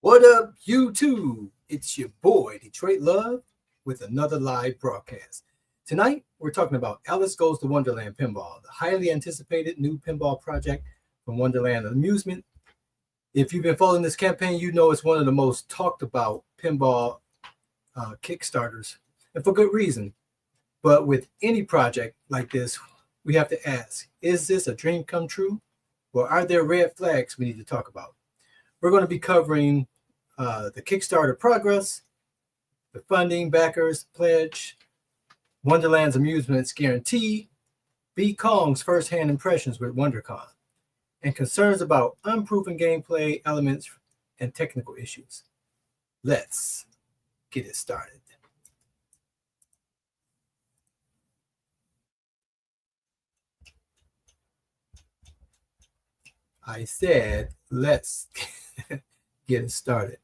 What up, YouTube? It's your boy, Detroit Love, with another live broadcast. Tonight, we're talking about Alice Goes to Wonderland Pinball, the highly anticipated new pinball project from Wonderland Amusement. If you've been following this campaign, you know it's one of the most talked about pinball Kickstarters, and for good reason. But with any project like this, we have to ask, is this a dream come true? Or are there red flags we need to talk about? We're going to be covering the Kickstarter progress, the funding, backers, pledge, Wonderland's Amusements Guarantee, B. Kong's first-hand impressions with WonderCon, and concerns about unproven gameplay elements and technical issues. Let's get it started. I said, let's get it started.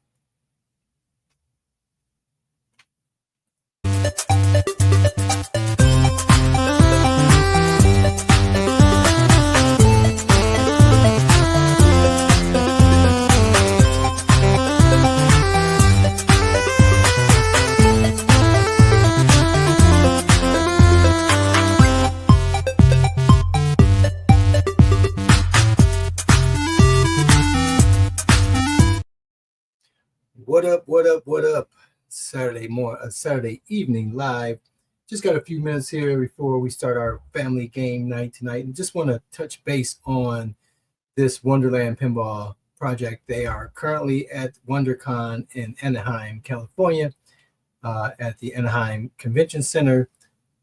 What up, what up, what up? Saturday evening live. Just got a few minutes here before we start our family game night tonight. And just want to touch base on this Wonderland Pinball project. They are currently at WonderCon in Anaheim, California, at the Anaheim Convention Center.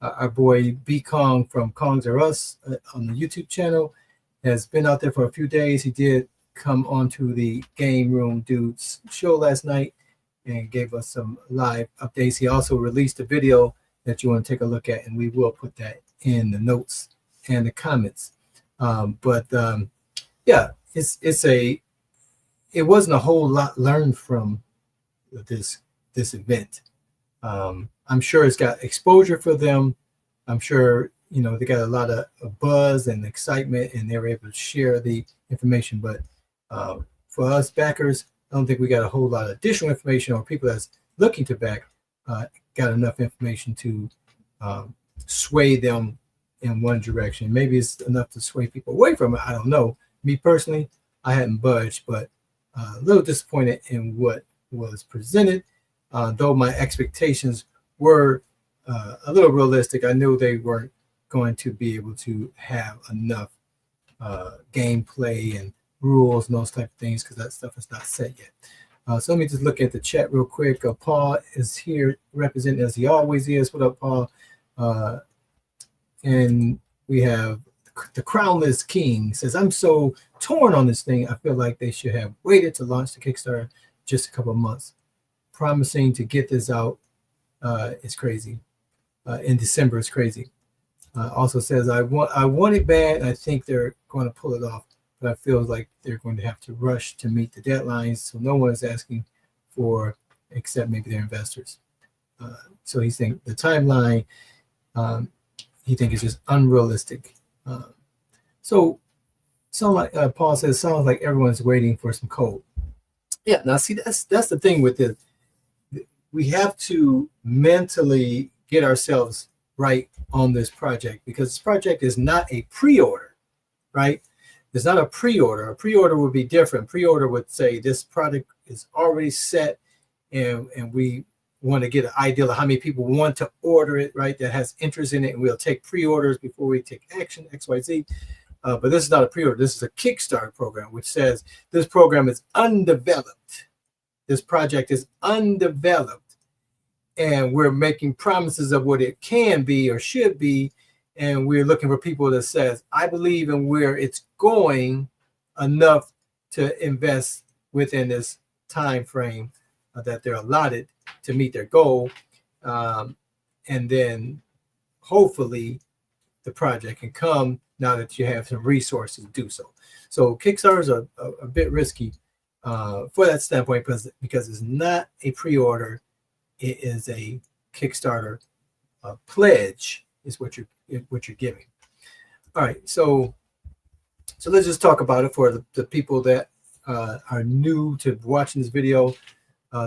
Our boy B. Kong from Kongs Are Us on the YouTube channel has been out there for a few days. He did come onto the Game Room Dudes show last night and gave us some live updates. He also released a video that you want to take a look at, and we will put that in the notes and the comments. Yeah, it wasn't a whole lot learned from this event. I'm sure it's got exposure for them. I'm sure they got a lot of buzz and excitement, and they were able to share the information. But for us backers, I don't think we got a whole lot of additional information, or people that's looking to back got enough information to sway them in one direction. Maybe it's enough to sway people away from it. I don't know. Me personally, I hadn't budged, but a little disappointed in what was presented. Though my expectations were a little realistic, I knew they weren't going to be able to have enough gameplay and rules and those type of things, because that stuff is not set yet. So let me just look at the chat real quick. Paul is here representing as he always is. What up, Paul? And we have the Crownless King says, I'm so torn on this thing. I feel like they should have waited to launch the Kickstarter just a couple of months. Promising to get this out is crazy. In December is crazy. Also says, I want it bad. And I think they're going to pull it off. But I feel like they're going to have to rush to meet the deadlines, so no one is asking for, except maybe their investors. So he's saying the timeline, he thinks is just unrealistic. So Paul says, sounds like everyone's waiting for some code. Yeah, now see, that's the thing with it. We have to mentally get ourselves right on this project, because this project is not a pre-order, right? It's not a pre-order. A pre-order would be different. Pre-order would say this product is already set, and we want to get an idea of how many people want to order it, right? That has interest in it, and we'll take pre-orders before we take action, XYZ. But this is not a pre-order. This is a Kickstarter program, which says this program is undeveloped. This project is undeveloped, and we're making promises of what it can be or should be. And we're looking for people that says, I believe in where it's going enough to invest within this time frame that they're allotted to meet their goal. And then hopefully the project can come now that you have some resources to do so. So Kickstarters are a bit risky for that standpoint, because it's not a pre-order. It is a Kickstarter pledge is what you're giving. All right, so let's just talk about it for the people that are new to watching this video,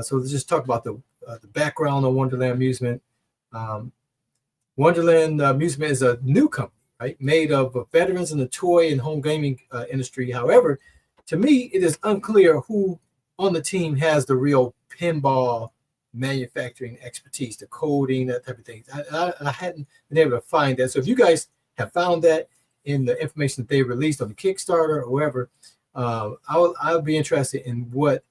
so let's just talk about the background on Wonderland Amusement. Wonderland Amusement is a new company, right, made of veterans in the toy and home gaming industry. However, to me, it is unclear who on the team has the real pinball manufacturing expertise, the coding, that type of thing. I hadn't been able to find that. So if you guys have found that in the information that they released on the Kickstarter or wherever, I'll be interested in what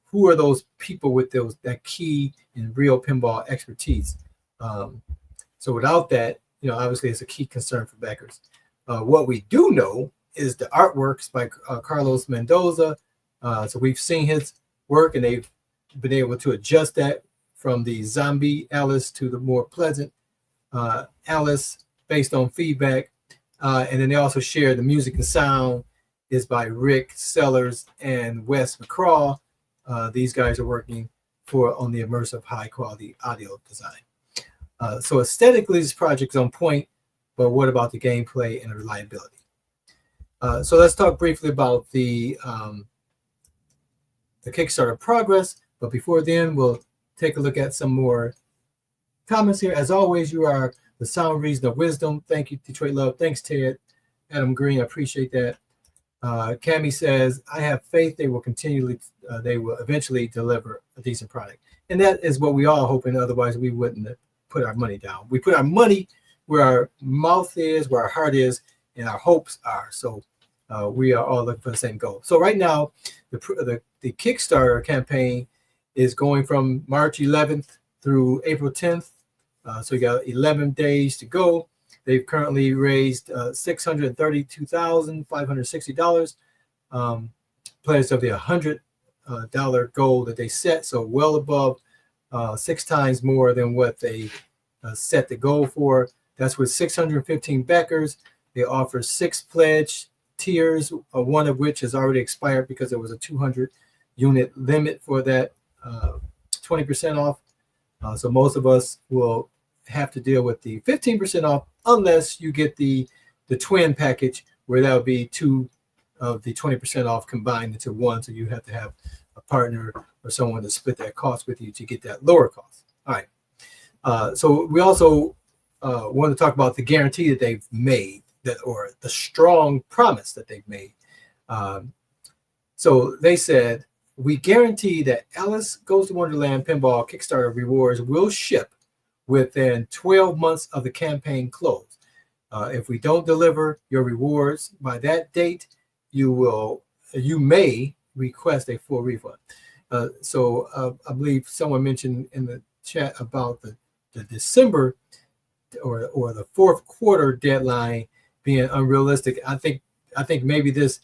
who are those people with that key and real pinball expertise. So without that, obviously it's a key concern for backers. What we do know is the artworks by Carlos Mendoza. So we've seen his work, and they've been able to adjust that from the zombie Alice to the more pleasant Alice based on feedback. And then they also share the music and sound is by Rick Sellers and Wes McCraw. These guys are working on the immersive high quality audio design. So aesthetically, this project is on point, but what about the gameplay and the reliability? So let's talk briefly about the Kickstarter progress. But before then, we'll take a look at some more comments here. As always, you are the sound reason of wisdom. Thank you, Detroit Love. Thanks, Ted. Adam Green, I appreciate that. Cami says, I have faith they will eventually deliver a decent product. And that is what we all hoping. Otherwise, we wouldn't put our money down. We put our money where our mouth is, where our heart is, and our hopes are. So we are all looking for the same goal. So right now, the Kickstarter campaign is going from March 11th through April 10th. So you got 11 days to go. They've currently raised $632,560, pledged of the $100 goal that they set. So well above 6 times more than what they set the goal for. That's with 615 backers. They offer 6 pledge tiers, one of which has already expired because there was a 200 unit limit for that 20% off. So most of us will have to deal with the 15% off unless you get the twin package, where that would be 2 of the 20% off combined into one. So you have to have a partner or someone to split that cost with you to get that lower cost. All right. So we also want to talk about the guarantee that they've made, or the strong promise that they've made. So they said, we guarantee that Alice Goes to Wonderland Pinball Kickstarter rewards will ship within 12 months of the campaign close. If we don't deliver your rewards by that date, you may request a full refund. So I believe someone mentioned in the chat about the December or the fourth quarter deadline being unrealistic. I think maybe this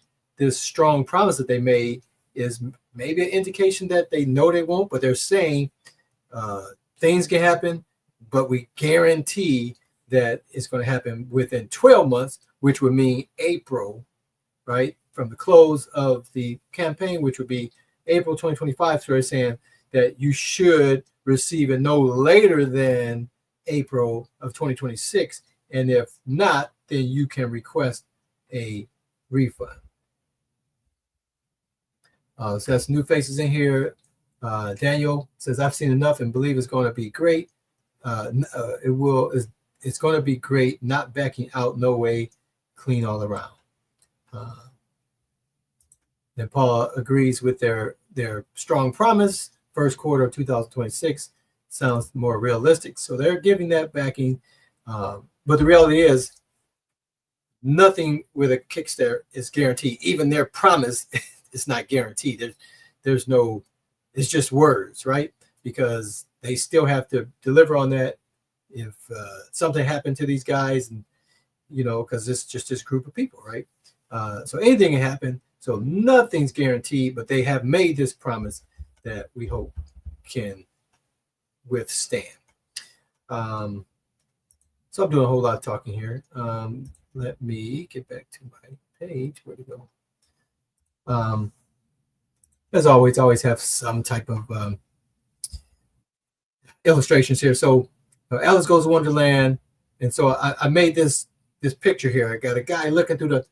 strong promise that they made is maybe an indication that they know they won't, but they're saying things can happen, but we guarantee that it's going to happen within 12 months, which would mean April, right, from the close of the campaign, which would be April 2025. So they're saying that you should receive it no later than April of 2026. And if not, then you can request a refund. So that's new faces in here. Daniel says, I've seen enough and believe it's going to be great. It's going to be great, not backing out, no way, clean all around. Then Paul agrees with their strong promise. First quarter of 2026 sounds more realistic. So they're giving that backing. But the reality is, nothing with a Kickstarter is guaranteed. Even their promise is not guaranteed. There's no, it's just words, right? Because they still have to deliver on that. If something happened to these guys, and because it's just this group of people, right? So anything can happen. So nothing's guaranteed, but they have made this promise that we hope can withstand. So I'm doing a whole lot of talking here. Let me get back to my page. Where'd it go? As always have some type of illustrations here. So Alice Goes to Wonderland, and so I made this picture here. I got a guy looking through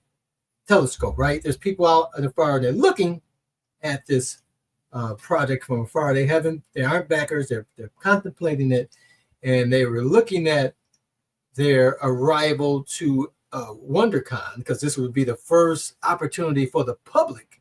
telescope, right? There's people out in the far, they're looking at this project from afar. They aren't backers. They're contemplating it, and they were looking at their arrival to WonderCon, because this would be the first opportunity for the public,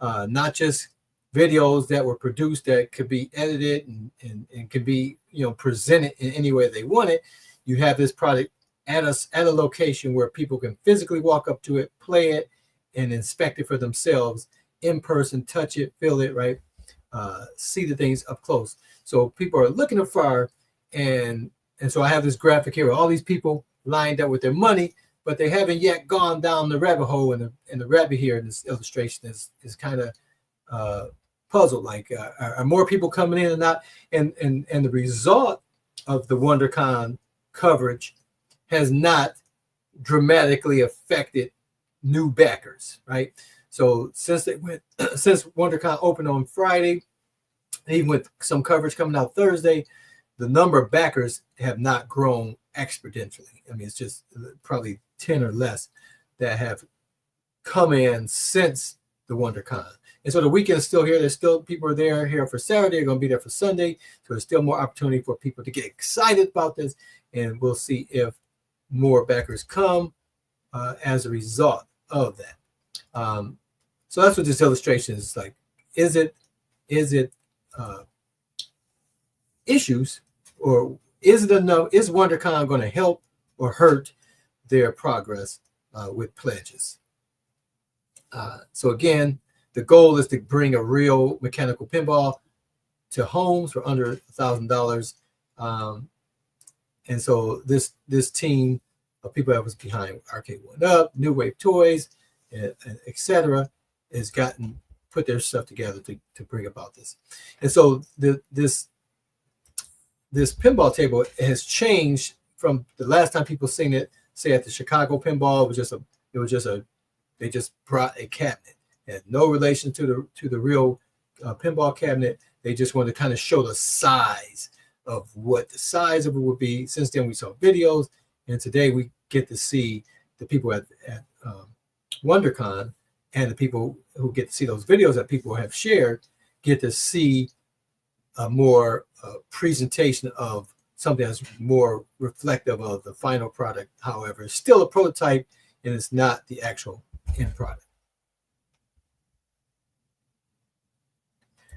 not just videos that were produced that could be edited and could be presented in any way they want it. You have this product at a location where people can physically walk up to it, play it, and inspect it for themselves in person, touch it, feel it, right? See the things up close. So people are looking afar, and so I have this graphic here with all these people lined up with their money, but they haven't yet gone down the rabbit hole. And the rabbit here in this illustration is kind of puzzled, like are more people coming in or not? And the result of the WonderCon coverage has not dramatically affected new backers, right? So since WonderCon opened on Friday, even with some coverage coming out Thursday, the number of backers have not grown exponentially. I mean, it's just probably 10 or less that have come in since the WonderCon. And so the weekend is still here. There's still people are there here for Saturday. They're going to be there for Sunday. So there's still more opportunity for people to get excited about this. And we'll see if more backers come as a result of that. So that's what this illustration is like. Is it issues, or is it enough? Is WonderCon going to help or hurt their progress with pledges? So again, the goal is to bring a real mechanical pinball to homes for under $1,000. And so this team of people that was behind Arcade One Up, New Wave Toys, and etc., has put their stuff together to bring about this. And so this pinball table has changed from the last time people seen it, say at the Chicago Pinball. They just brought a cabinet. It had no relation to the real pinball cabinet. They just wanted to kind of show the size of what the size of it would be. Since then, we saw videos, and today we get to see the people at WonderCon, and the people who get to see those videos that people have shared get to see a more presentation of something that's more reflective of the final product. However, it's still a prototype, and it's not the actual end product.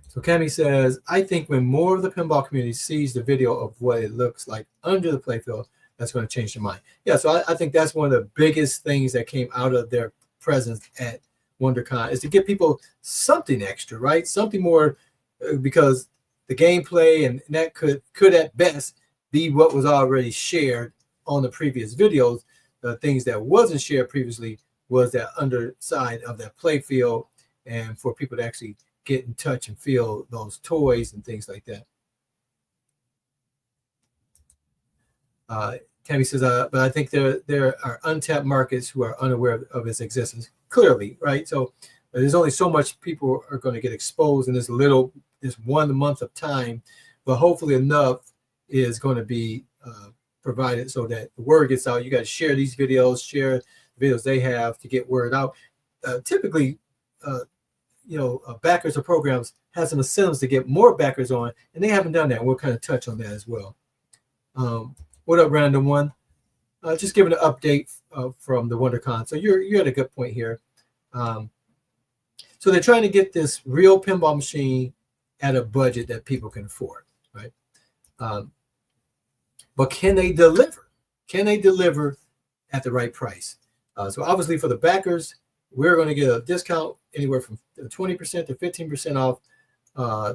So Cami says, I think when more of the pinball community sees the video of what it looks like under the playfield, that's going to change their mind. Yeah, so I think that's one of the biggest things that came out of their presence at WonderCon, is to give people something extra, right? Something more, because the gameplay and that could at best be what was already shared on the previous videos. The things that wasn't shared previously was that underside of that playfield, and for people to actually get in touch and feel those toys and things like that. Tammy says, but I think there are untapped markets who are unaware of its existence. Clearly, right? So there's only so much people are going to get exposed in this 1 month of time, but hopefully enough is going to be provided so that the word gets out. You got to share these videos, share the videos they have to get word out. Typically, backers of programs have some incentives to get more backers on, and they haven't done that. We'll kind of touch on that as well. What up, Random One? Just giving an update from the WonderCon. So you're at a good point here. So they're trying to get this real pinball machine at a budget that people can afford, right? But can they deliver? Can they deliver at the right price? So obviously for the backers, we're going to get a discount anywhere from 20% to 15% off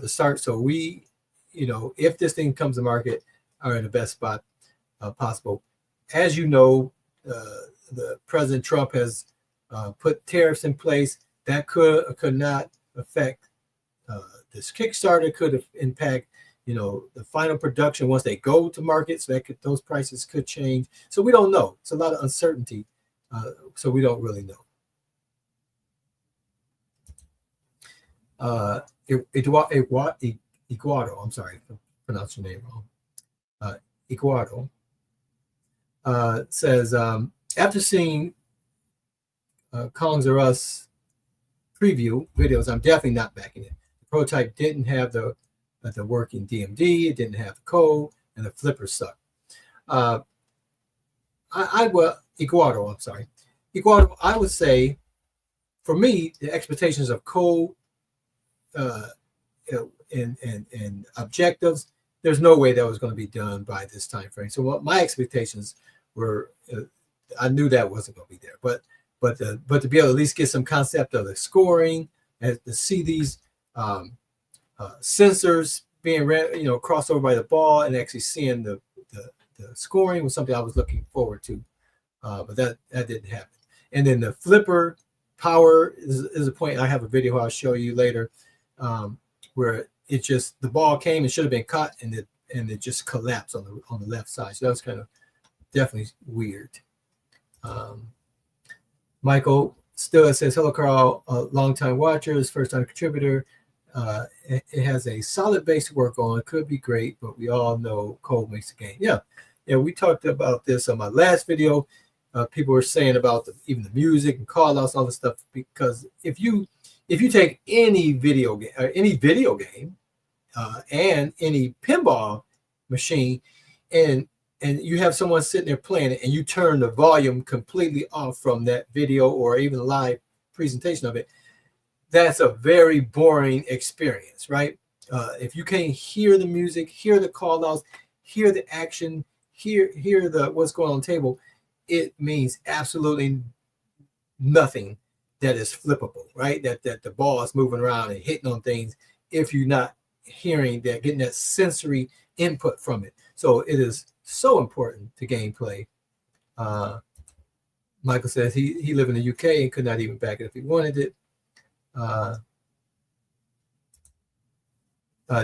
the start. So we, if this thing comes to market, are in the best spot possible. As you know, the President Trump has put tariffs in place that could or could not affect this Kickstarter, could impact the final production once they go to market. So those prices could change. So we don't know. It's a lot of uncertainty. So we don't really know. Eduardo, I'm sorry if I pronounced your name wrong. Eduardo says, after seeing Kongs R Us preview videos, I'm definitely not backing it. The prototype didn't have the working DMD, it didn't have the code, and the flipper sucked. Iguardo, I'm sorry. Iguardo, I would say, for me, the expectations of code and objectives, there's no way that was going to be done by this time frame. So what my expectations were, I knew that wasn't going to be there. But to be able to at least get some concept of the scoring and to see these sensors being crossed over by the ball and actually seeing the scoring was something I was looking forward to. But that didn't happen. And then the flipper power is a point. I have a video I'll show you later where it just, the ball came and should have been caught, and it just collapsed on the left side. So that was kind of definitely weird. Michael still says, hello, Carl, long-time watchers, first-time contributor. It has a solid base to work on. It could be great, but we all know code makes the game. Yeah, we talked about this on my last video. People were saying about even the music and call-outs, all this stuff, because if you take any video game and any pinball machine, and you have someone sitting there playing it, and you turn the volume completely off from that video or even live presentation of it, that's a very boring experience, right? If you can't hear the music, hear the call-outs, hear the action, hear the what's going on the table, it means absolutely nothing that is flippable, right? That the ball is moving around and hitting on things if you're not hearing that, getting that sensory input from it. So it is so important to gameplay. Michael says he lived in the UK and could not even back it if he wanted it.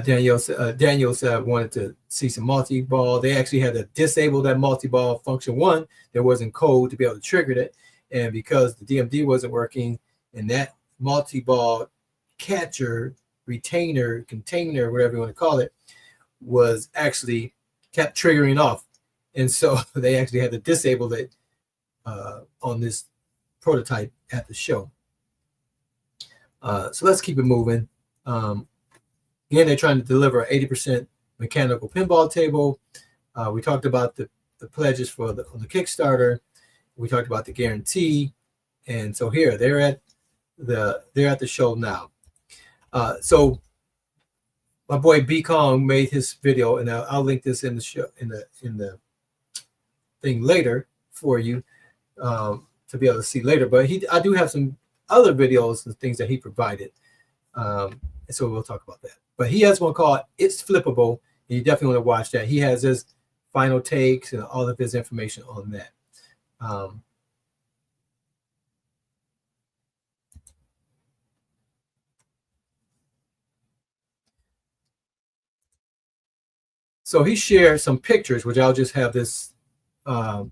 Daniel said wanted to see some multi-ball. They actually had to disable that multi-ball function. One, there wasn't code to be able to trigger it. And because the DMD wasn't working, and that multi-ball catcher, retainer, container, whatever you want to call it, was actually kept triggering off. And so they actually had to disable it on this prototype at the show. So let's keep it moving. Again, they're trying to deliver an 80% mechanical pinball table. We talked about the pledges for on the Kickstarter. We talked about the guarantee, and so here they're at the show now. So my boy B Kong made his video, and I'll link this in the show in the thing later for you to be able to see later. But I do have some other videos and things that he provided, and so we'll talk about that. But he has one called "It's Flippable," and you definitely want to watch that. He has his final takes and all of his information on that. So he shared some pictures, which I'll just have this run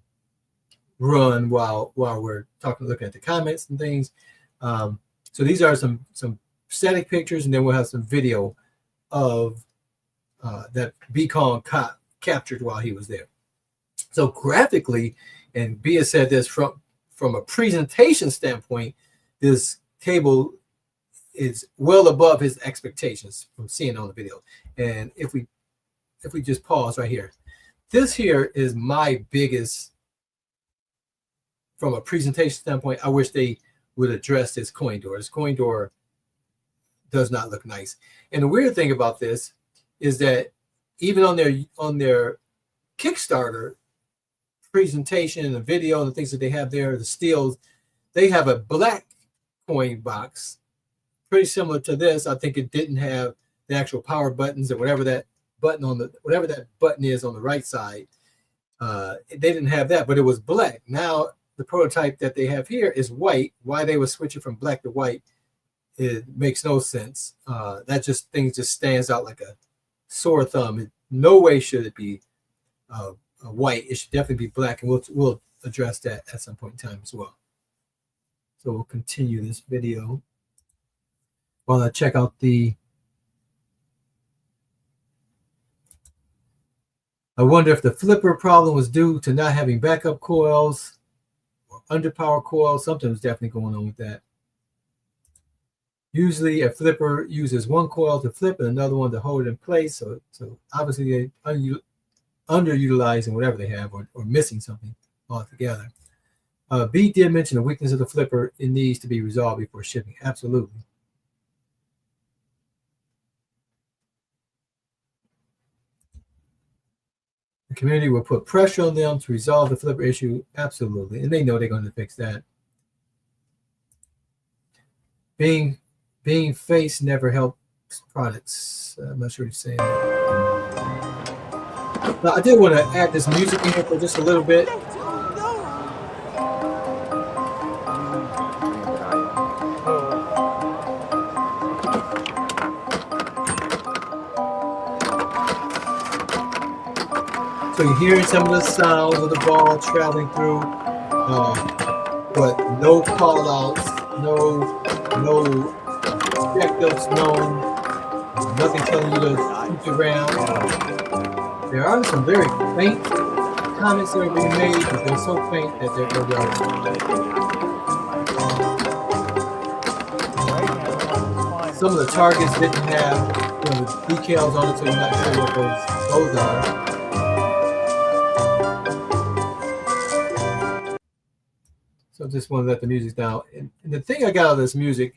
while we're looking at the comments and things. So these are some static pictures, and then we'll have some video of that Beacon captured while he was there. So graphically, and Bia said this from a presentation standpoint, this table is well above his expectations from seeing on the video. And if we just pause right here, this here is my biggest, from a presentation standpoint, I wish they would address this coin door. This coin door does not look nice. And the weird thing about this is that even on their Kickstarter presentation and the video and the things that they have there, the steels, they have a black coin box, pretty similar to this. I think it didn't have the actual power buttons or whatever that button is on the right side. They didn't have that, but it was black. Now the prototype that they have here is white. Why they were switching from black to white, it makes no sense. That thing just stands out like a sore thumb. No way should it be white. It should definitely be black, and we'll address that at some point in time as well. So we'll continue this video while I check out I wonder if the flipper problem was due to not having backup coils or underpower coil. Something was definitely going on with that. Usually a flipper uses one coil to flip and another one to hold it in place. So obviously they're underutilizing whatever they have or missing something altogether. B did mention the weakness of the flipper. It needs to be resolved before shipping. Absolutely. The community will put pressure on them to resolve the flipper issue. Absolutely. And they know they're going to fix that. Being face never helps products. I'm not sure what you're saying. Now, I did want to add this music in here for just a little bit. So you're hearing some of the sounds of the ball traveling through, but no call outs, no objectives known, nothing telling you to shoot around. There are some very faint comments that are being made, but they're so faint that they're some of the targets didn't have the decals on it, so you're not sure what those are. So just want to let the music down. And the thing I got out of this music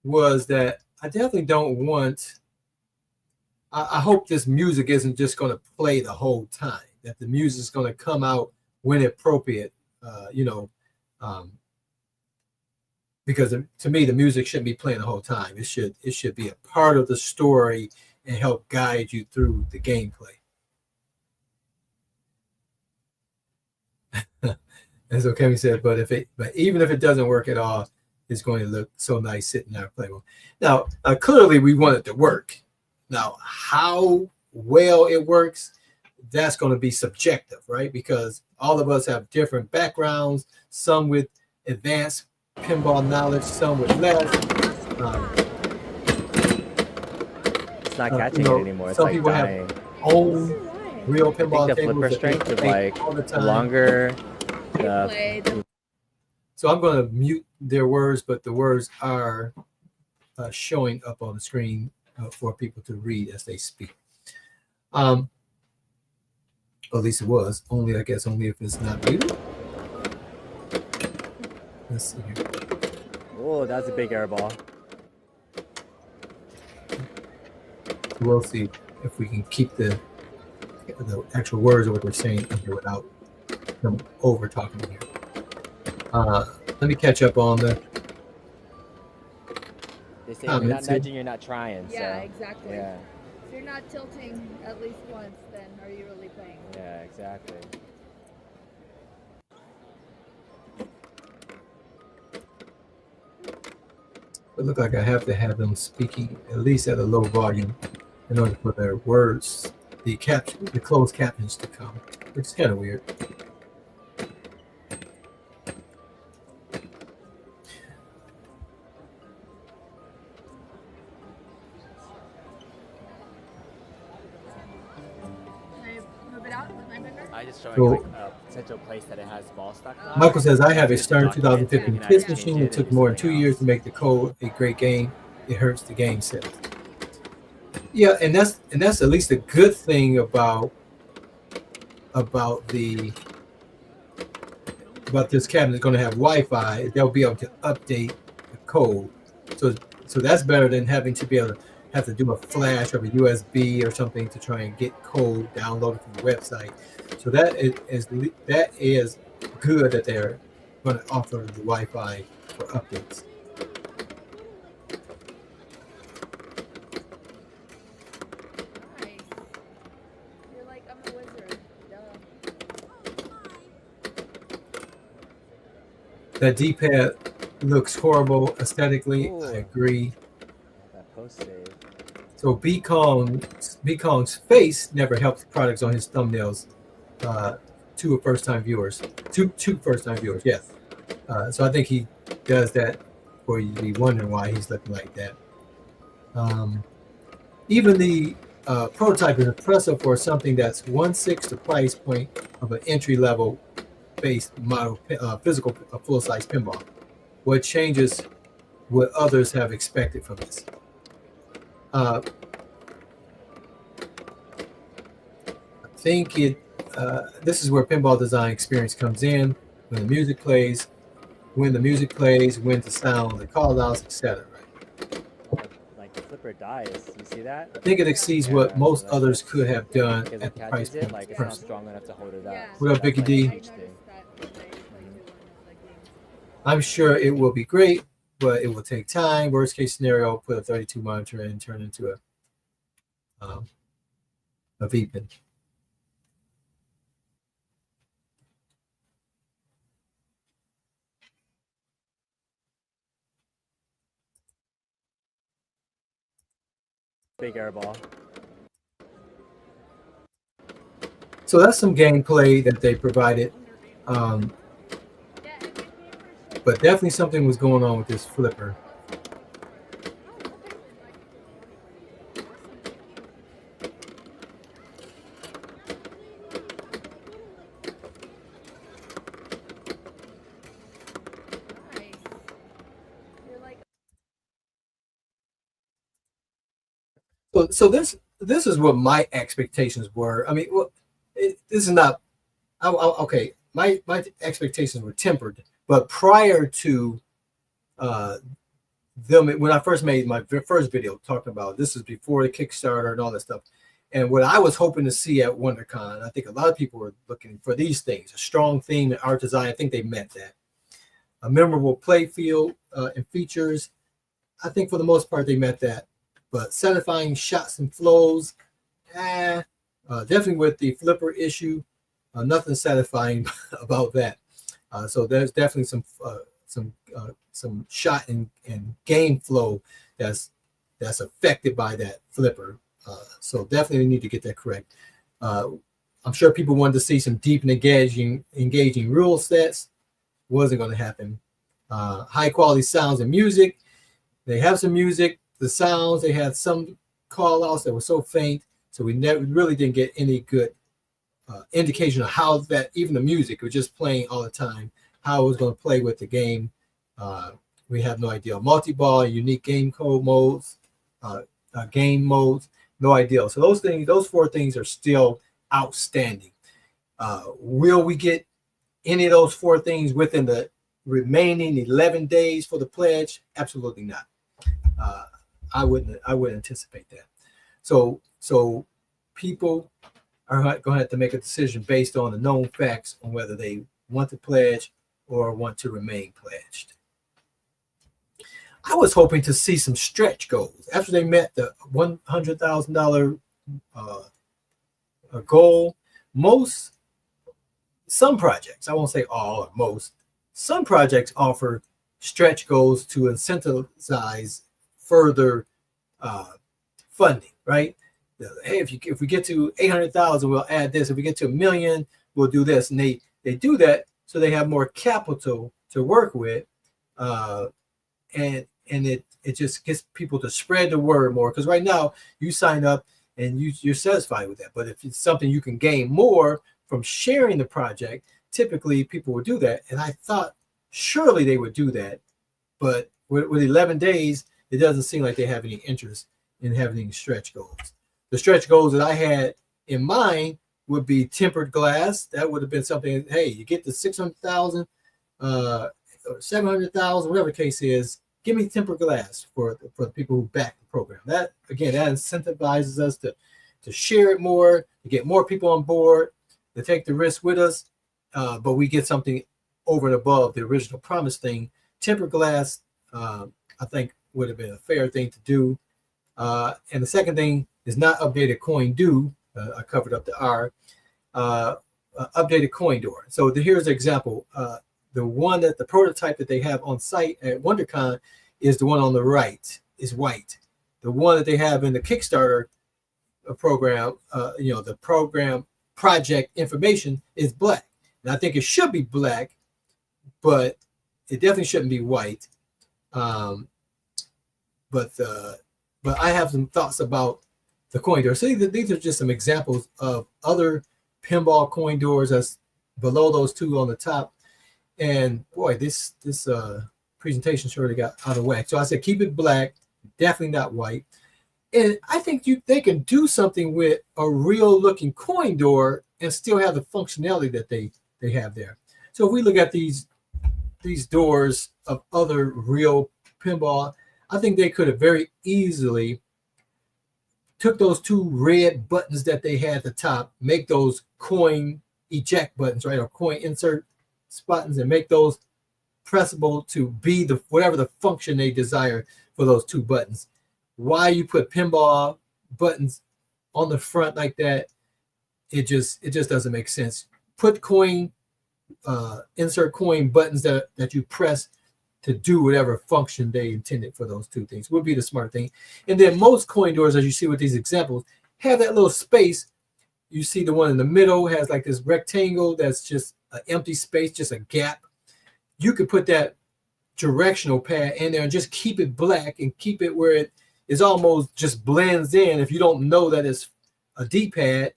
was that I definitely don't want, I hope this music isn't just going to play the whole time, that the music is going to come out when appropriate, because to me, the music shouldn't be playing the whole time. It should be a part of the story and help guide you through the gameplay. As Okemi said, but even if it doesn't work at all, it's going to look so nice sitting there playable. Now, clearly we want it to work. Now, how well it works, that's going to be subjective, right? Because all of us have different backgrounds, some with advanced pinball knowledge, some with less. It's not catching it anymore. It's some like people dying. have own real pinball I think the flipper strength is like the longer. So I'm going to mute their words, but the words are showing up on the screen for people to read as they speak. Or at least it was. Only, I guess, only if it's not muted. Let's see here. Oh, that's a big air ball. We'll see if we can keep the actual words of what they're saying in here without them over talking here. Let me catch up on the. They say if you're not nudging, you're not trying. Yeah, so. exactly. Yeah. If you're not tilting at least once, then are you really playing? Yeah, exactly. It looks like I have to have them speaking at least at a low volume in order for their words, the closed captions to come, which is kind of weird. I just showing like a potential place that it has ball stock. Michael says, I have a Stern 2015 kids machine. It took more than 2 years to make the code a great game. It hurts the game sales. Yeah, and that's at least a good thing about this cabinet. It's going to have Wi-Fi. They'll be able to update the code. So that's better than having to be able to have to do a flash or a USB or something to try and get code downloaded from the website. So that is good that they're going to offer the Wi-Fi for updates. Nice. You're like, I'm a wizard. Duh. That D-pad looks horrible aesthetically. Ooh. I agree. That post save. So B Kong's face never helps products on his thumbnails to first-time viewers. Two first-time viewers, yes. So I think he does that for you to be wondering why he's looking like that. Even the prototype is impressive for something that's 1/6 the price point of an entry-level based model, physical full-size pinball. What changes what others have expected from this? I think this is where pinball design experience comes in. When the music plays, when the sound, the call outs, etc. Like the flipper dies. You see that? I think it exceeds Yeah, what most so others could have done because at it the price catches it, point. like it's not strong enough to hold it up. Yeah. What up, that's, Vicky like, D? a I huge noticed thing. that when they play through one of the games. I'm sure it will be great, but it will take time. Worst case scenario, put a 32 monitor in and turn into a V-pin. Big air ball. So that's some gameplay that they provided. But definitely something was going on with this flipper. So this is what my expectations were. I mean, well, this is not okay. My expectations were tempered, but prior to them, when I first made my first video talking about this, is before the Kickstarter and all that stuff, and what I was hoping to see at WonderCon, I think a lot of people were looking for these things: a strong theme and art design. I think they met that. A memorable play field and features. I think for the most part they met that. But satisfying shots and flows, definitely with the flipper issue, nothing satisfying about that. So there's definitely some shot and game flow that's affected by that flipper. So definitely need to get that correct. I'm sure people wanted to see some deep and engaging rule sets. Wasn't going to happen. High quality sounds and music. They have some music. The sounds, they had some call outs that were so faint, so we really didn't get any good indication of how that, even the music was just playing all the time, how it was going to play with the game. We have no idea. Multi-ball, unique game code modes, game modes, no idea. So those four things are still outstanding. Will we get any of those four things within the remaining 11 days for the pledge? Absolutely not. I wouldn't anticipate that. So people are going to have to make a decision based on the known facts on whether they want to pledge or want to remain pledged. I was hoping to see some stretch goals after they met the $100,000 goal. Some projects, I won't say all or most, some projects offer stretch goals to incentivize further funding, right? Hey, if we get to 800,000, we'll add this. If we get to 1 million, we'll do this. And they do that so they have more capital to work with, and it just gets people to spread the word more. Because right now you sign up and you're satisfied with that. But if it's something you can gain more from sharing the project, typically people will do that. And I thought surely they would do that, but with 11 days, it doesn't seem like they have any interest in having any stretch goals. The stretch goals that I had in mind would be tempered glass. That would have been something, hey, you get to 600,000 or 700,000, whatever the case is, give me tempered glass for the people who back the program. That, again, that incentivizes us to share it more, to get more people on board, to take the risk with us, but we get something over and above the original promise thing. Tempered glass, I think, would have been a fair thing to do. And the second thing is not updated coin due. I covered up the R. Updated coin door. So here's an example. The prototype that they have on site at WonderCon is the one on the right, is white. The one that they have in the Kickstarter program, the program project information is black. And I think it should be black, but it definitely shouldn't be white. But I have some thoughts about the coin door. So these are just some examples of other pinball coin doors that's below those two on the top. And boy, this presentation surely got out of whack. So I said keep it black, definitely not white. And I think they can do something with a real looking coin door and still have the functionality that they have there. So if we look at these doors of other real pinball, I think they could have very easily took those two red buttons that they had at the top, make those coin eject buttons, right, or coin insert buttons, and make those pressable to be the whatever the function they desire for those two buttons. Why you put pinball buttons on the front like that, it just doesn't make sense. Put coin insert coin buttons that you press to do whatever function they intended for those two things would be the smart thing. And then most coin doors, as you see with these examples, have that little space. You see the one in the middle has like this rectangle that's just an empty space, just a gap. You could put that directional pad in there and just keep it black and keep it where it is almost just blends in. If you don't know that it's a D-pad,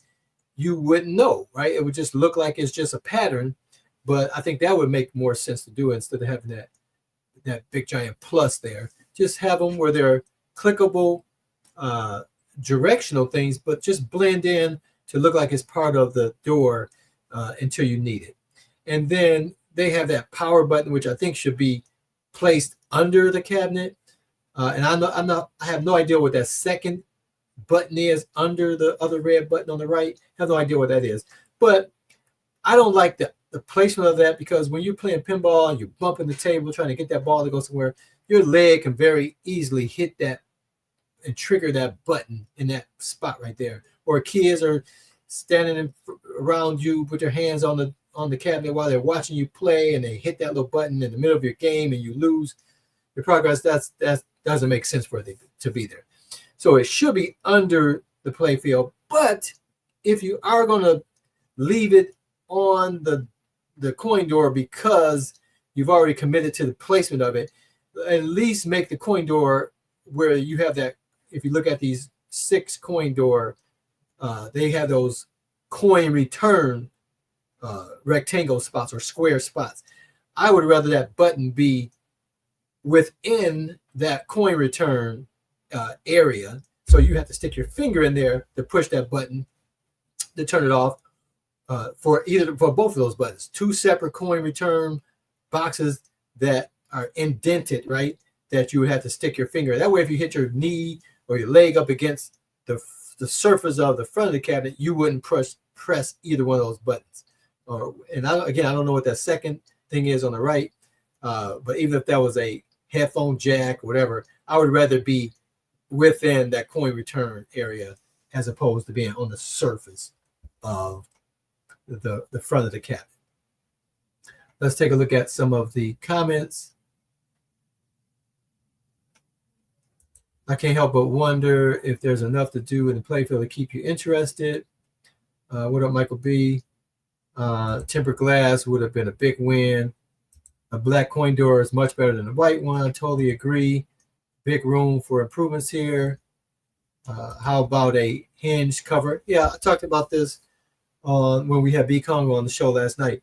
you wouldn't know, right? It would just look like it's just a pattern. But I think that would make more sense to do it instead of having that big giant plus there. Just have them where they're clickable directional things, but just blend in to look like it's part of the door until you need it. And then they have that power button, which I think should be placed under the cabinet. And I have no idea what that second button is under the other red button on the right. I have no idea what that is. But I don't like the placement of that, because when you're playing pinball and you're bumping the table trying to get that ball to go somewhere, your leg can very easily hit that and trigger that button in that spot right there. Or kids are standing around you, put their hands on the cabinet while they're watching you play, and they hit that little button in the middle of your game and you lose your progress. That doesn't make sense for it to be there. So it should be under the play field. But if you are going to leave it on the coin door because you've already committed to the placement of it, at least make the coin door where you have that. If you look at these 6 coin door, they have those coin return rectangle spots or square spots. I would rather that button be within that coin return area, so you have to stick your finger in there to push that button to turn it off. For both of those buttons, 2 separate coin return boxes that are indented, right? That you would have to stick your finger. That way, if you hit your knee or your leg up against the surface of the front of the cabinet, you wouldn't press either one of those buttons. And I don't know what that second thing is on the right, but even if that was a headphone jack or whatever, I would rather be within that coin return area as opposed to being on the surface of the front of the cabinet. Let's take a look at some of the comments. I can't help but wonder if there's enough to do in the playfield to keep you interested. What up, Michael B? Tempered glass would have been a big win. A black coin door is much better than a white one. Totally agree. Big room for improvements here. How about a hinge cover? Yeah, I talked about this when we had B Congo on the show last night.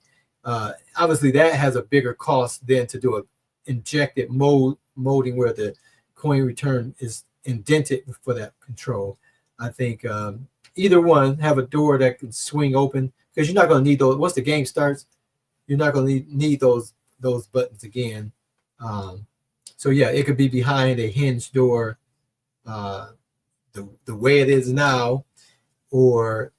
Obviously, that has a bigger cost than to do a injected molding where the coin return is indented for that control. I think either one, have a door that can swing open, because you're not going to need those once the game starts. You're not going to need those buttons again. So yeah, it could be behind a hinge door, the way it is now, or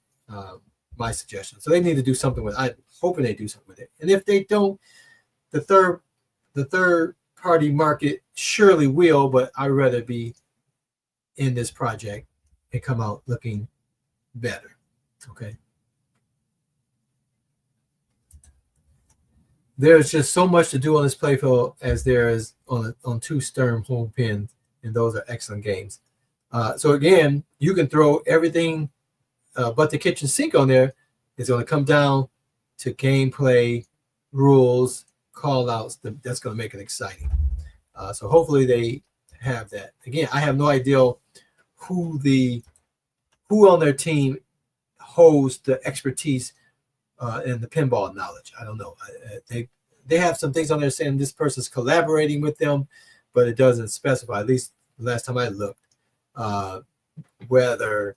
my suggestion. So they need to do something with it. I'm hoping they do something with it. And if they don't, the third party market surely will, but I'd rather be in this project and come out looking better. Okay. There's just so much to do on this playfield as there is on 2 Sturm home pins, and those are excellent games. So again, you can throw everything but the kitchen sink on there. It's going to come down to gameplay, rules, call outs. That's going to make it exciting. So hopefully they have that. Again, I have no idea who on their team holds the expertise and the pinball knowledge. I don't know. They have some things on there saying this person's collaborating with them, but it doesn't specify. At least the last time I looked, whether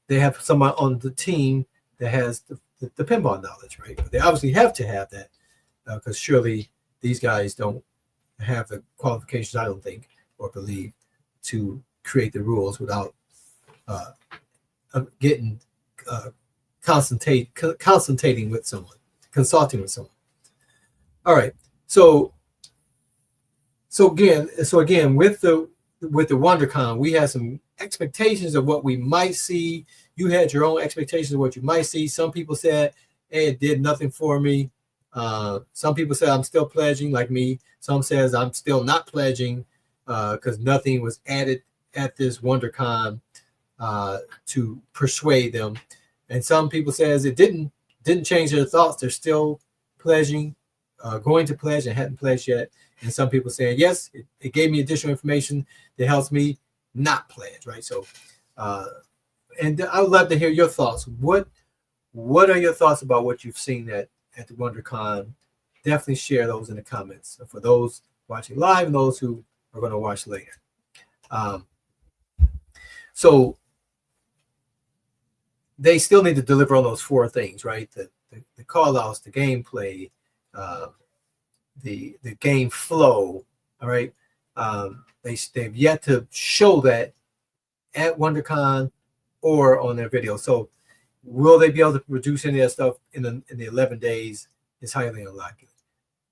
they have someone on the team that has the pinball knowledge, right? But they obviously have to have that because surely these guys don't have the qualifications, I don't think, or believe, to create the rules without getting consulting with someone. All right. So again, with the WonderCon, we had some expectations of what we might see. You had your own expectations of what you might see. Some people said, hey, it did nothing for me. Some people said I'm still pledging, like me. Some says I'm still not pledging because nothing was added at this WonderCon to persuade them. And some people says it didn't change their thoughts. They're still pledging, going to pledge and hadn't pledged yet. And some people saying, yes, it gave me additional information that helps me not pledge, right? So, and I would love to hear your thoughts. What are your thoughts about what you've seen at the WonderCon? Definitely share those in the comments for those watching live and those who are going to watch later. So they still need to deliver on those 4 things, right? The call outs, the gameplay, the game flow. All right. They've yet to show that at WonderCon or on their video. So will they be able to produce any of that stuff in the 11 days? Is highly unlikely.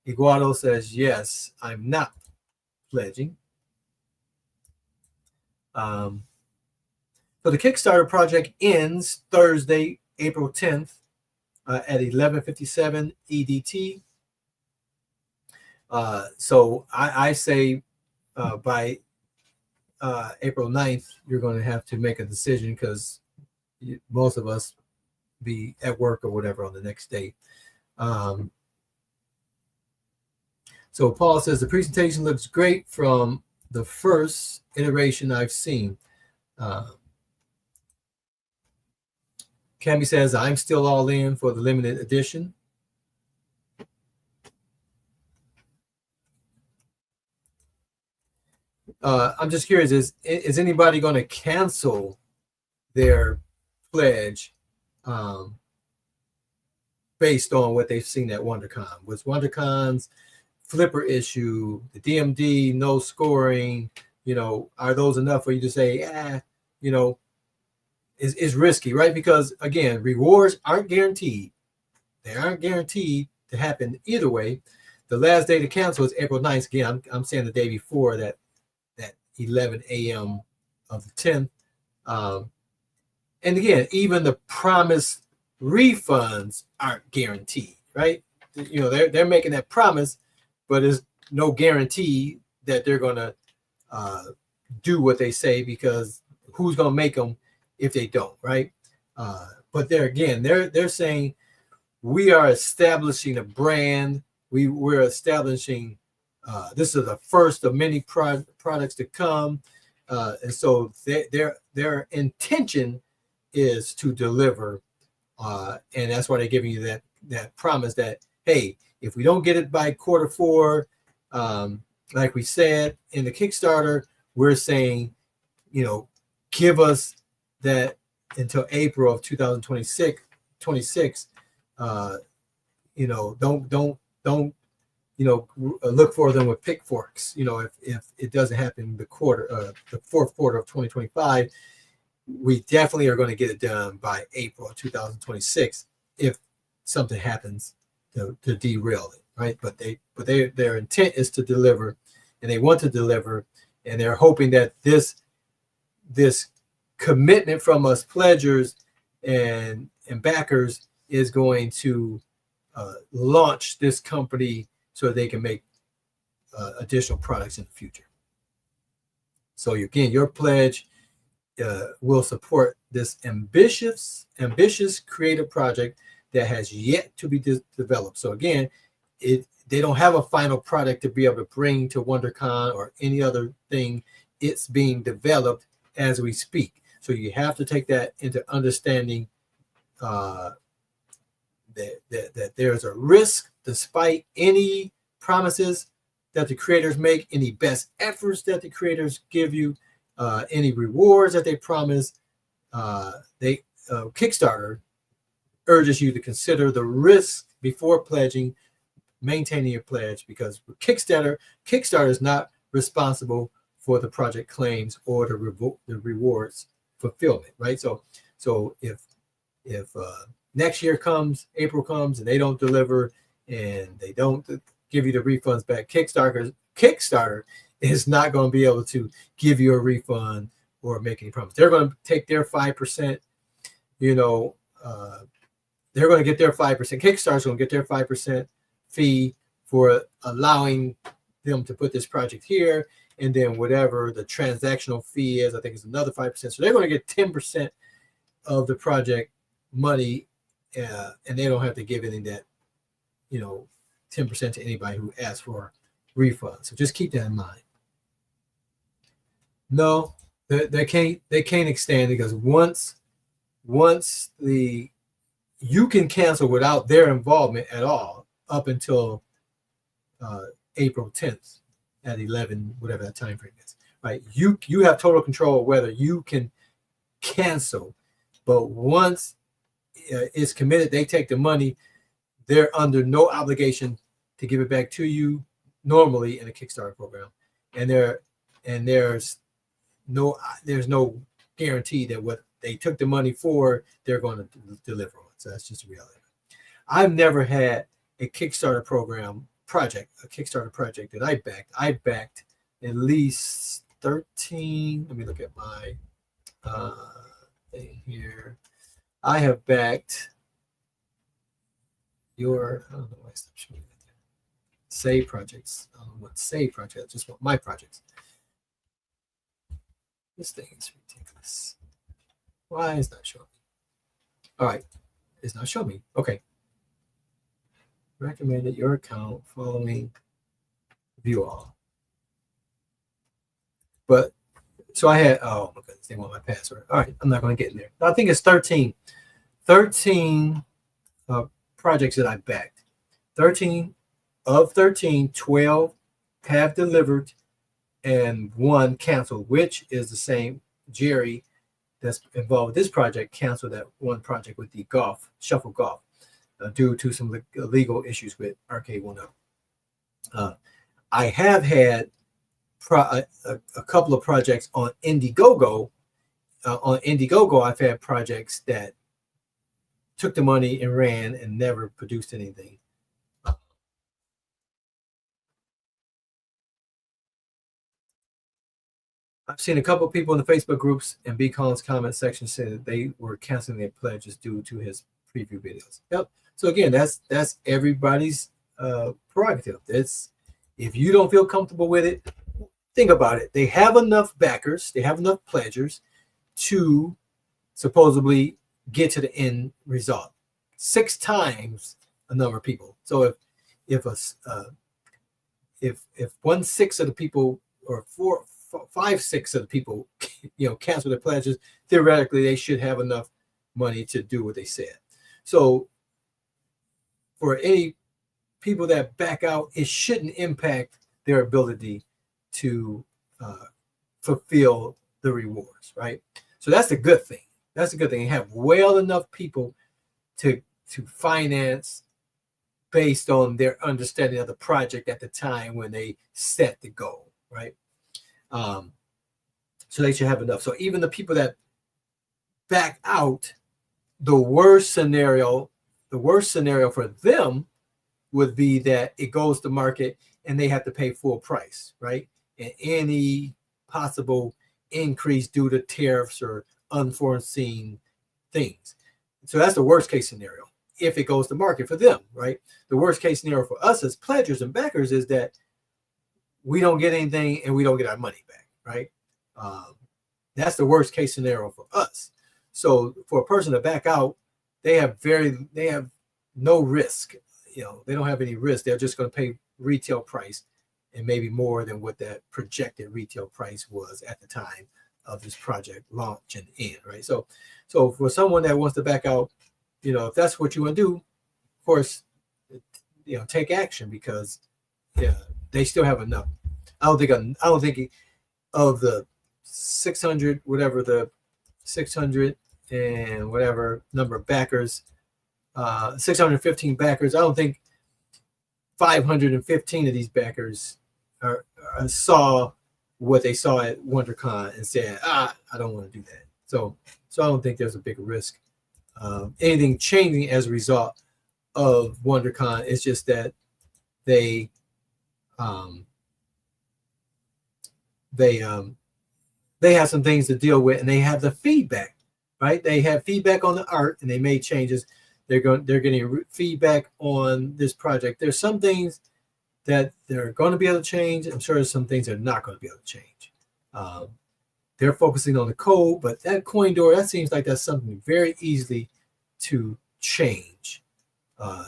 Iguado says, yes, I'm not pledging. So the Kickstarter project ends Thursday, April 10th at 11:57 EDT. So I say by April 9th, you're going to have to make a decision because most of us be at work or whatever on the next day. So Paul says the presentation looks great from the first iteration I've seen. Cami says I'm still all in for the limited edition. I'm just curious, is anybody going to cancel their pledge based on what they've seen at WonderCon? Was WonderCon's flipper issue, the DMD, no scoring, are those enough for you to say, is risky, right? Because again, rewards aren't guaranteed. They aren't guaranteed to happen either way. The last day to cancel is April 9th. Again, I'm saying the day before that 11 a.m. of the 10th. And again, even the promised refunds aren't guaranteed, right? They're making that promise, but there's no guarantee that they're going to do what they say, because who's going to make them if they don't, right? But they're saying we are establishing a brand. We're establishing this is the first of many products to come, and so their intention is to deliver, and that's why they're giving you that promise that, hey, if we don't get it by Q4, like we said in the Kickstarter, we're saying, give us that until April of 2026. Don't look for them with pitchforks. If it doesn't happen the fourth quarter of 2025, we definitely are going to get it done by April of 2026 if something happens to derail it, right? But their intent is to deliver, and they want to deliver, and they're hoping that this commitment from us pledgers and backers is going to launch this company so they can make additional products in the future. So again, your pledge will support this ambitious creative project that has yet to be developed. So again, they don't have a final product to be able to bring to WonderCon or any other thing. It's being developed as we speak. So you have to take that into understanding that there's a risk despite any promises that the creators make, any best efforts that the creators give you, any rewards that they promise. Kickstarter urges you to consider the risk before pledging, maintaining your pledge, because Kickstarter is not responsible for the project claims or the rewards fulfillment, right? So if next year comes, April comes, and they don't deliver and they don't give you the refunds back, Kickstarter is not going to be able to give you a refund or make any promise. They're going to take their 5%, they're going to get their 5%. Kickstarter's going to get their 5% fee for allowing them to put this project here, and then whatever the transactional fee is, I think it's another 5%. So they're going to get 10% of the project money, and they don't have to give any of that, 10% to anybody who asks for a refund. So just keep that in mind. No, they can't extend, because once you can cancel without their involvement at all up until April 10th at 11, whatever that time frame is, right? You have total control of whether you can cancel, but once it's committed, they take the money. They're under no obligation to give it back to you normally in a Kickstarter program, and there's no guarantee that what they took the money for, they're going to deliver on. So that's just a reality. I've never had a Kickstarter project that I backed. I backed at least 13. Let me look at my thing here. I have backed I don't know why I stopped showing that there. Save projects. I don't know what save projects. I just want my projects. This thing is ridiculous. Why is not showing me? All right. It's not showing me. Okay. Recommended your account following view all. But so I had, oh my goodness, they want my password. All right, I'm not going to get in there. I think it's 13 projects that I backed. 13 of 13, 12 have delivered and 1 canceled, which is the same Jerry that's involved with this project canceled that one project with the shuffle golf due to some legal issues with Arcade 1-Up. I have had a couple of projects on Indiegogo. On Indiegogo, I've had projects that took the money and ran and never produced anything. I've seen a couple of people in the Facebook groups and B. Collins' comment section say that they were canceling their pledges due to his preview videos. Yep. So again, that's everybody's prerogative. If you don't feel comfortable with it, think about it. They have enough backers, they have enough pledgers to supposedly get to the end result. 6 times a number of people. So if 1/6 of the people, or 5/6 of the people, cancel their pledges, theoretically they should have enough money to do what they said. So for any people that back out, it shouldn't impact their ability to fulfill the rewards, right? So that's a good thing. That's a good thing. You have well enough people to finance based on their understanding of the project at the time when they set the goal, right? So they should have enough. So even the people that back out, the worst scenario for them would be that it goes to market and they have to pay full price, right? And any possible increase due to tariffs or unforeseen things. So that's the worst case scenario if it goes to market for them, right? The worst case scenario for us as pledgers and backers is that we don't get anything and we don't get our money back, right? That's the worst case scenario for us. So for a person to back out, they have no risk. They don't have any risk. They're just going to pay retail price and maybe more than what that projected retail price was at the time of this project launch and end, right? So for someone that wants to back out, if that's what you want to do, course, take action, because they still have enough. I don't think of the 600, whatever, the 600 and whatever number of backers, 615 backers. I don't think 515 of these backers saw what they saw at WonderCon and said, I don't want to do that. So I don't think there's a big risk anything changing as a result of WonderCon. It's just that they have some things to deal with, and they have the feedback, right? They have feedback on the art, and they made changes. They're getting feedback on this project. There's some things that they're going to be able to change. I'm sure there's some things they're not going to be able to change. They're focusing on the code, but that coin door, that seems like that's something very easily to change.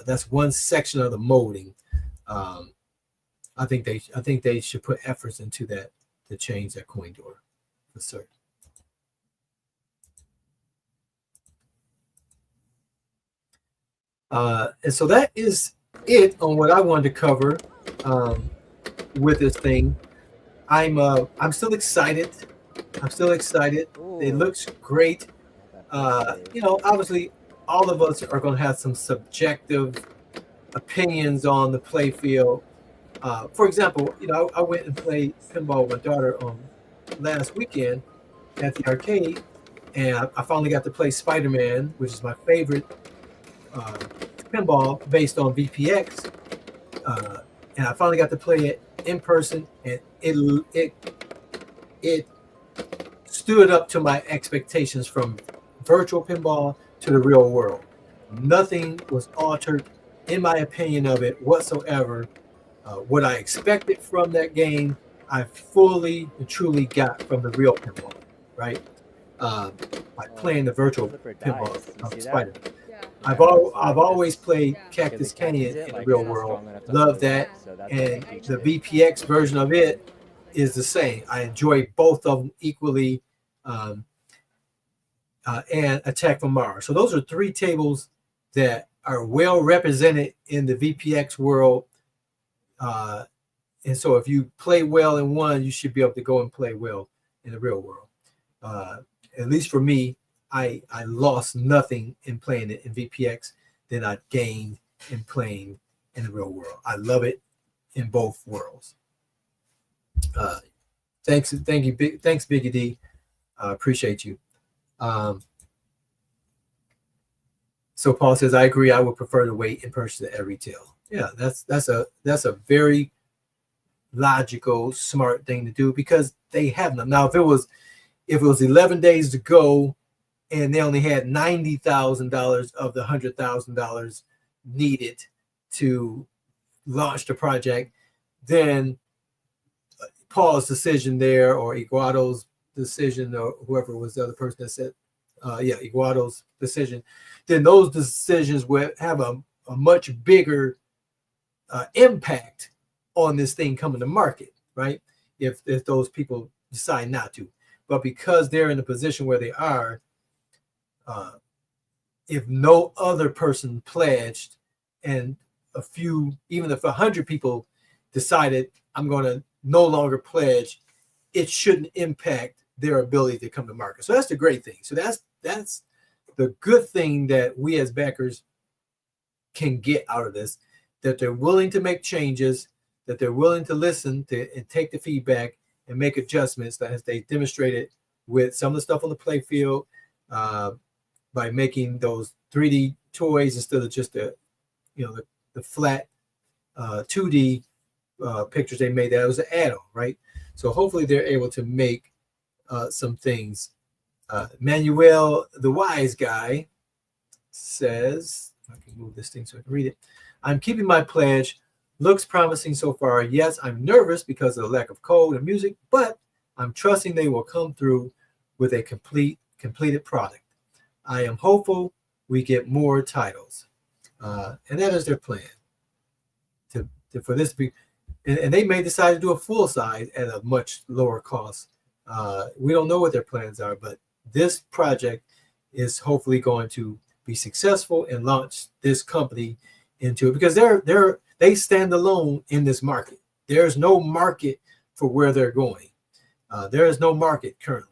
That's one section of the molding. I think they should put efforts into that to change that coin door for certain. And so that is it on what I wanted to cover with this thing. I'm still excited. Ooh. It looks great. Obviously, all of us are going to have some subjective opinions on the play field. For example, I went and played pinball with my daughter last weekend at the arcade, and I finally got to play Spider-Man, which is my favorite pinball based on VPX, and I finally got to play it in person, and it stood up to my expectations from virtual pinball to the real world. Nothing was altered, in my opinion, of it whatsoever. What I expected from that game, I fully and truly got from the real pinball, right? By playing the virtual pinball of Spider. Yeah. I've always played Yeah. Cactus Can we Canyon package it, in the like, real it's not world. strong enough to Love hold that, it, so that's and what I the did. VPX version of it is the same. I enjoy both of them equally, and Attack from Mars. So those are three tables that are well represented in the VPX world. And so if you play well in one, you should be able to go and play well in the real world. At least for me, I lost nothing in playing it in VPX than I gained in playing in the real world. I love it in both worlds. Thanks, Biggie D. Appreciate you. So Paul says, I agree. I would prefer to wait and purchase it at retail. Yeah, that's a very logical, smart thing to do, because they have them. Now, if it was 11 days to go and they only had $90,000 of the $100,000 needed to launch the project, then Paul's decision there, or Iguado's decision, or whoever was the other person that said, Iguado's decision, then those decisions would have a much bigger impact on this thing coming to market, right? If those people decide not to. But because they're in a position where they are, if no other person pledged, and even if 100 people decided, I'm going to no longer pledge, it shouldn't impact their ability to come to market. So that's the great thing. So that's the good thing that we as backers can get out of this, that they're willing to make changes, that they're willing to listen to and take the feedback and make adjustments, that as they demonstrated with some of the stuff on the play field, by making those 3D toys instead of just the flat 2D pictures they made. That was an add-on, right? So hopefully they're able to make some things. Manuel, the wise guy, says, if I can move this thing so I can read it. I'm keeping my pledge. Looks promising so far. Yes, I'm nervous because of the lack of code and music, but I'm trusting they will come through with a completed product. I am hopeful we get more titles. And that is their plan. For this to be, and they may decide to do a full size at a much lower cost. We don't know what their plans are, but this project is hopefully going to be successful and launch this company into it because they stand alone in this market. There's no market for where they're going. There is no market currently.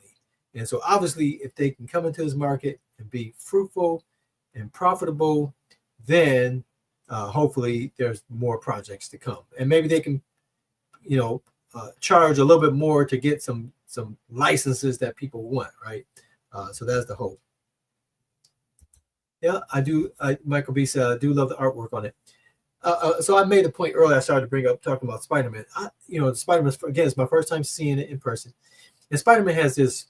And so obviously, if they can come into this market and be fruitful and profitable, then hopefully there's more projects to come. And maybe they can, charge a little bit more to get some licenses that people want, right? So that's the hope. Yeah, I do. Michael B said, I do love the artwork on it. So I made a point earlier. I started to bring up talking about Spider-Man. Spider-Man, again, it's my first time seeing it in person. And Spider-Man has this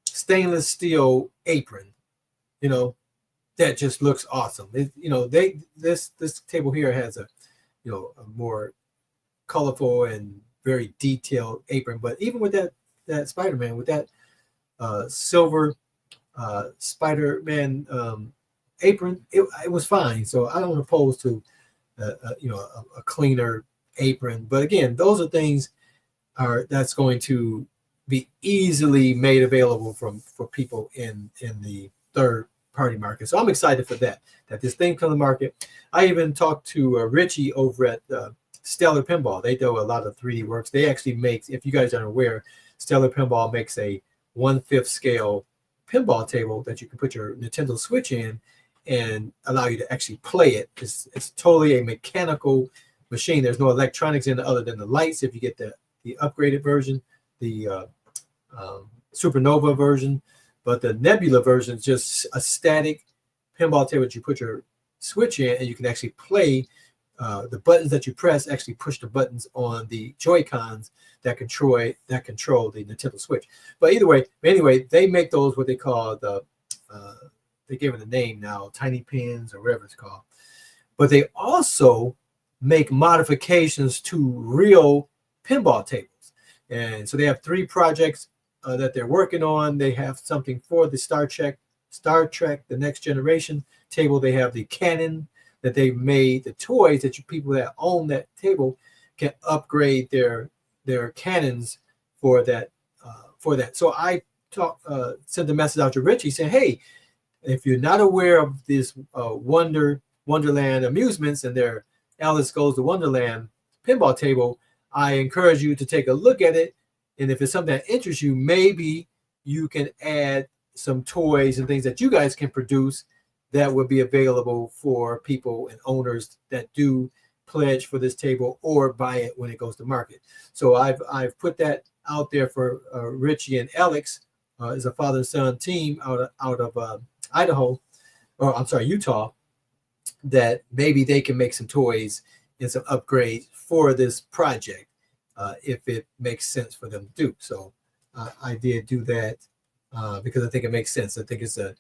stainless steel apron, that just looks awesome. This table here has a more colorful and very detailed apron. But even with that Spider-Man, with that silver Spider-Man apron, it was fine. So I don't oppose to a cleaner apron. But again, those are things that's going to be easily made available for people in the third party market. So I'm excited for that this thing comes to market. I even talked to Richie over at Stellar Pinball. They do a lot of 3D works. They actually make, if you guys aren't aware, Stellar Pinball makes a 1/5 scale pinball table that you can put your Nintendo Switch in and allow you to actually play it. It's totally a mechanical machine. There's no electronics in it other than the lights. If you get the upgraded version, the Supernova version, but the Nebula version is just a static pinball table that you put your Switch in, and you can actually play. The buttons that you press actually push the buttons on the Joy-Cons that control the Nintendo Switch. But anyway, they make those what they call they give it a name now, tiny pins or whatever it's called. But they also make modifications to real pinball tables. And so they have 3 projects that they're working on. They have something for the Star Trek, the Next Generation table. They have the Cannon that they made, the toys that people that own that table can upgrade their cannons for that. So I sent a message out to Richie saying, hey, if you're not aware of this Wonderland Amusements and their Alice Goes to Wonderland pinball table, I encourage you to take a look at it. And if it's something that interests you, maybe you can add some toys and things that you guys can produce that would be available for people and owners that do pledge for this table or buy it when it goes to market. So I've put that out there for Richie and Alex, is a father and son team out of Utah, that maybe they can make some toys and some upgrades for this project if it makes sense for them to do. So I did do that because I think it makes sense. I think it's a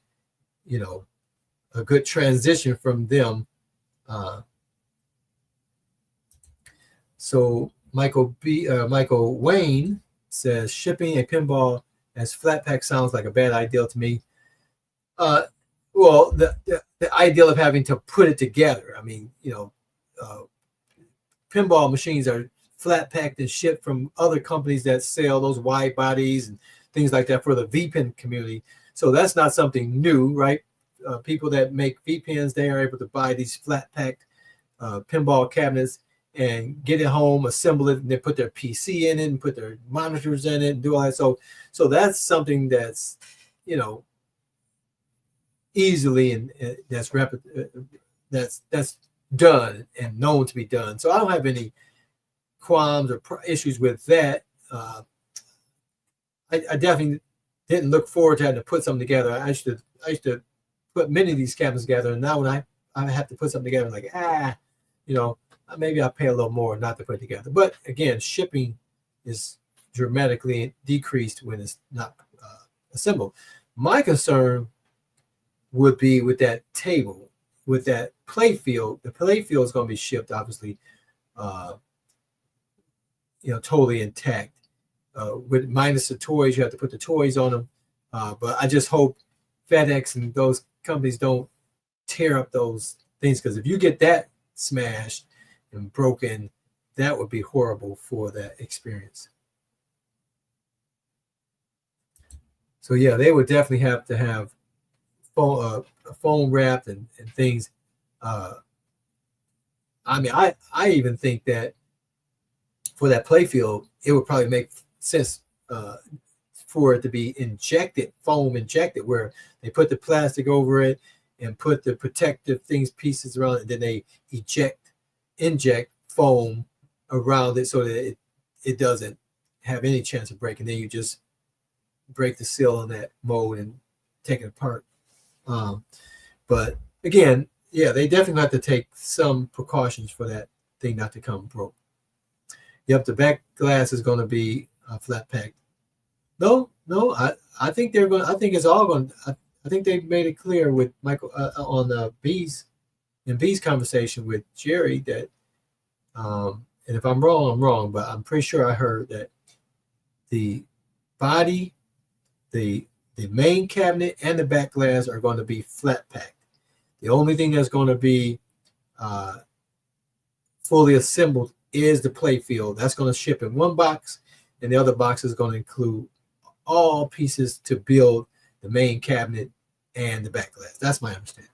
good transition from them. So Michael Wayne says shipping a pinball as flat pack sounds like a bad idea to me. Well, the ideal of having to put it together. I mean, pinball machines are flat packed and shipped from other companies that sell those wide bodies and things like that for the V-pin community. So that's not something new, right? People that make V-pins, they are able to buy these flat packed pinball cabinets and get it home, assemble it, and then put their PC in it and put their monitors in it and do all that. So that's something that's, easily and that's rapid, that's done and known to be done. So I don't have any qualms or issues with that. I definitely didn't look forward to having to put something together. I used to put many of these cabinets together, and now when I have to put something together, I'm like, maybe I'll pay a little more not to put it together. But again, shipping is dramatically decreased when it's not assembled. My concern would be with that table, with that play field. The play field is going to be shipped, obviously, totally intact. With minus the toys, you have to put the toys on them. But I just hope FedEx and those companies don't tear up those things, because if you get that smashed and broken, that would be horrible for that experience. So yeah, they would definitely have to have foam wrapped and things I mean, I even think that for that playfield, it would probably make sense for it to be injected, foam injected, where they put the plastic over it and put the protective pieces around it, and then they inject foam around it so that it doesn't have any chance of breaking. Then you just break the seal on that mold and take it apart. But again, yeah, they definitely have to take some precautions for that thing not to come broke. Yep, the back glass is going to be flat packed. No, I think they're going. I think it's all going. I think they made it clear with Michael on B's conversation with Jerry that, and if I'm wrong, I'm wrong, but I'm pretty sure I heard that the body, the main cabinet, and the back glass are going to be flat packed. The only thing that's going to be fully assembled is the playfield. That's going to ship in one box, and the other box is going to include all pieces to build the main cabinet and the back glass. That's my understanding.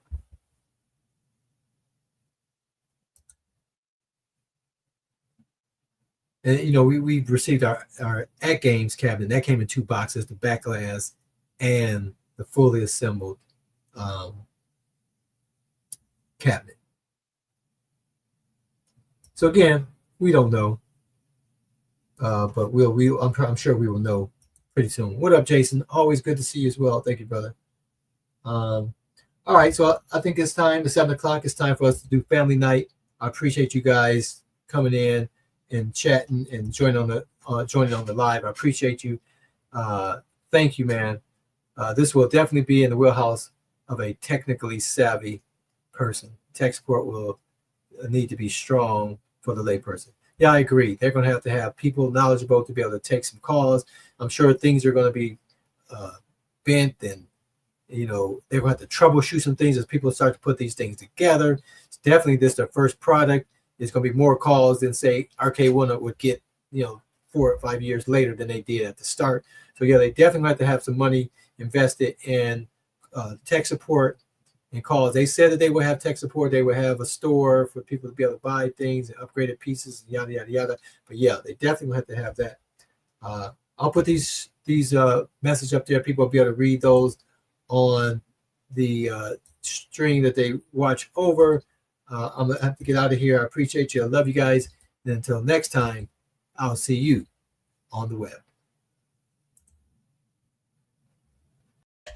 And you know, we received our At Games cabinet. That came in 2 boxes: the back glass and the fully assembled cabinet. So again, we don't know, but I'm sure we will know pretty soon. What up, Jason? Always good to see you as well. Thank you, brother. All right, so I think it's time. It's 7 o'clock. It's time for us to do family night. I appreciate you guys coming in and chatting and joining on the live. I appreciate you. Thank you, man. This will definitely be in the wheelhouse of a technically savvy person. Tech support will need to be strong for the layperson. Yeah, I agree. They're going to have people knowledgeable to be able to take some calls. I'm sure things are going to be bent, and you know, they're going to have to troubleshoot some things as people start to put these things together. It's definitely this their first product. It's going to be more calls than say RK1 would get, you know, 4 or 5 years later than they did at the start. So yeah, they definitely have to have some money invested in tech support and calls. They said that they would have tech support. They would have a store for people to be able to buy things and upgraded pieces, and yada yada yada. But yeah, they definitely have to have that. I'll put these messages up there. People will be able to read those on the stream that they watch over. I'm gonna have to get out of here. I appreciate you. I love you guys. And until next time, I'll see you on the web.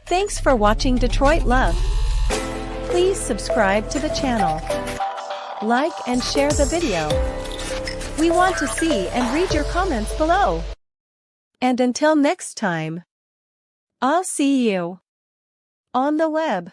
Thanks for watching Detroit Love. Please subscribe to the channel, like and share the video. We want to see and read your comments below. And until next time, I'll see you on the web.